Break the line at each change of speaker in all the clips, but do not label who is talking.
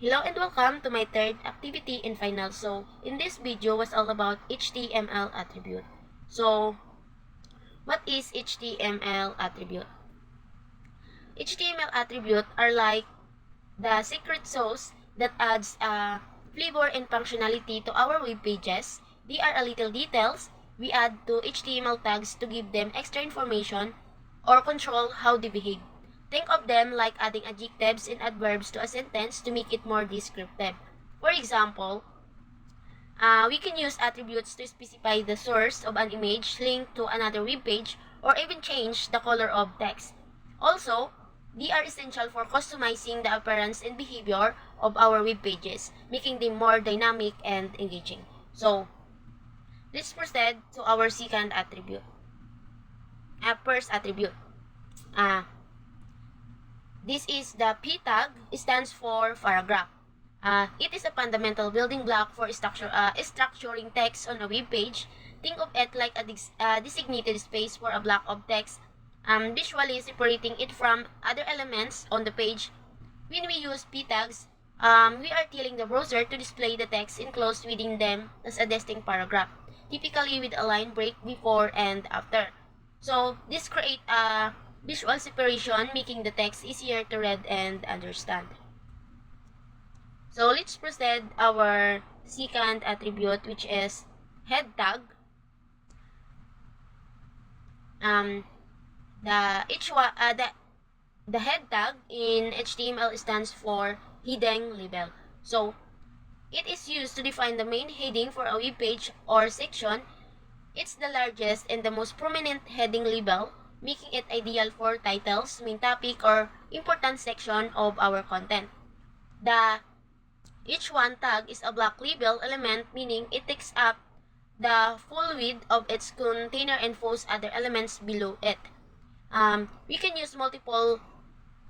Hello and welcome to my third activity and final. So, in this video was all about HTML attribute. So, what is HTML attribute? HTML attribute are like the secret sauce that adds flavor and functionality to our web pages. They are a little details we add to HTML tags to give them extra information or control how they behave. Think of them like adding adjectives and adverbs to a sentence to make it more descriptive. For example, we can use attributes to specify the source of an image, link to another web page, or even change the color of text. Also, they are essential for customizing the appearance and behavior of our web pages, making them more dynamic and engaging. So, let's proceed to our second attribute. First attribute. This is the P tag, stands for paragraph. It is a fundamental building block for structuring text on a web page. Think of it like a designated space for a block of text, visually separating it from other elements on the page. When we use P tags, we are telling the browser to display the text enclosed within them as a distinct paragraph, typically with a line break before and after. So, this creates a visual separation, making the text easier to read and understand. So, let's proceed our second attribute, which is head tag. The head tag in HTML stands for heading label. So, it is used to define the main heading for a web page or section. It's the largest and the most prominent heading label, making it ideal for titles, main topic, or important section of our content. The H1 tag is a block label element, meaning it takes up the full width of its container and falls other elements below it. We can use multiple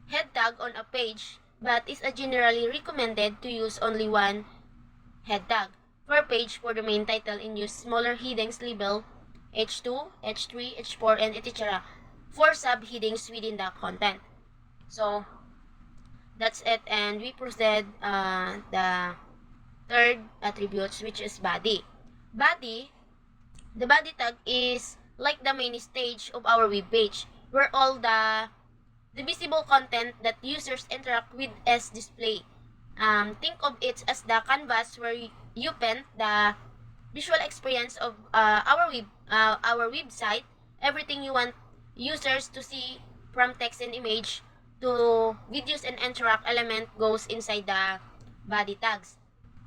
head tag on a page, but it's generally recommended to use only one head tag per page for the main title and use smaller headings label H2, H3, H4, and etc. for subheadings within the content. So, that's it, and we proceed the third attributes, which is body. The body tag is like the main stage of our web page, where all the visible content that users interact with is displayed. Think of it as the canvas where you paint the visual experience of our website. Everything you want users to see, from text and image to videos and interact element, goes inside the body tags.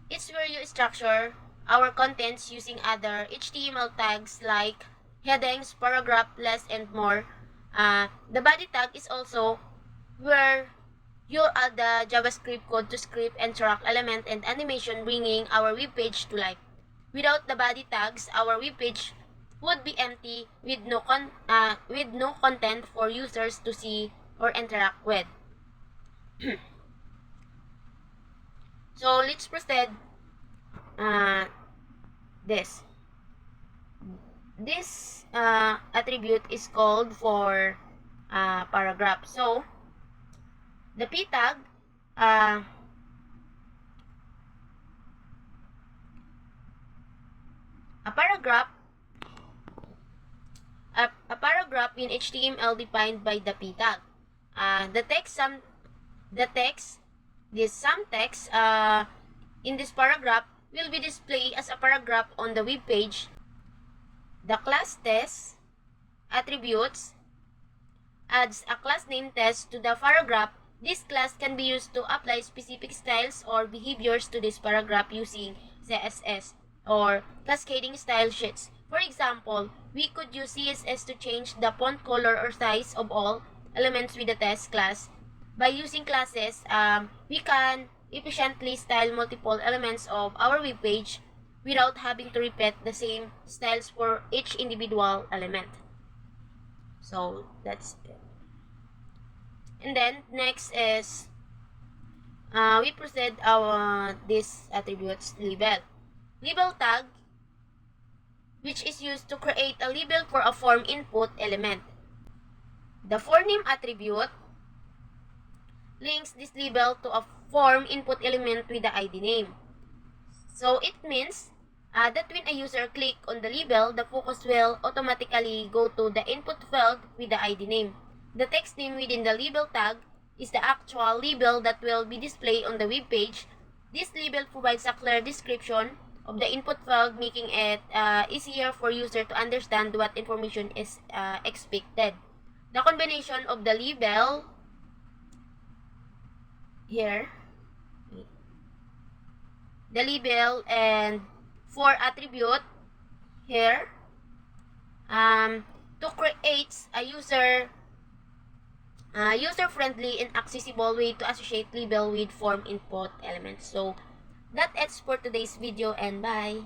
It's where you structure our contents using other HTML tags like headings, paragraph, list, and more. The body tag is also where you add the JavaScript code to script, interact element, and animation, bringing our web page to life. Without the body tags, our web page would be empty with no content for users to see or interact with. So, let's proceed. This attribute is called for paragraph. So, the P tag, a paragraph in HTML defined by the P tag. Some text in this paragraph will be displayed as a paragraph on the web page. The class test attributes adds a class name test to the paragraph. This class can be used to apply specific styles or behaviors to this paragraph using CSS or cascading style sheets. For example, we could use CSS to change the font color or size of all elements with the test class. By using classes, we can efficiently style multiple elements of our web page without having to repeat the same styles for each individual element. So, that's it. And then, next is, we proceed this attributes label. Label tag, which is used to create a label for a form input element. The for name attribute links this label to a form input element with the ID name. So it means that when a user click on the label, the focus will automatically go to the input field with the ID name. The text name within the label tag is the actual label that will be displayed on the web page. This label provides a clear description of the input field, making it easier for user to understand what information is expected. The combination of the label here, the label and 4 attribute here to create a user-friendly and accessible way to associate label with form input elements. So that's it for today's video, and bye.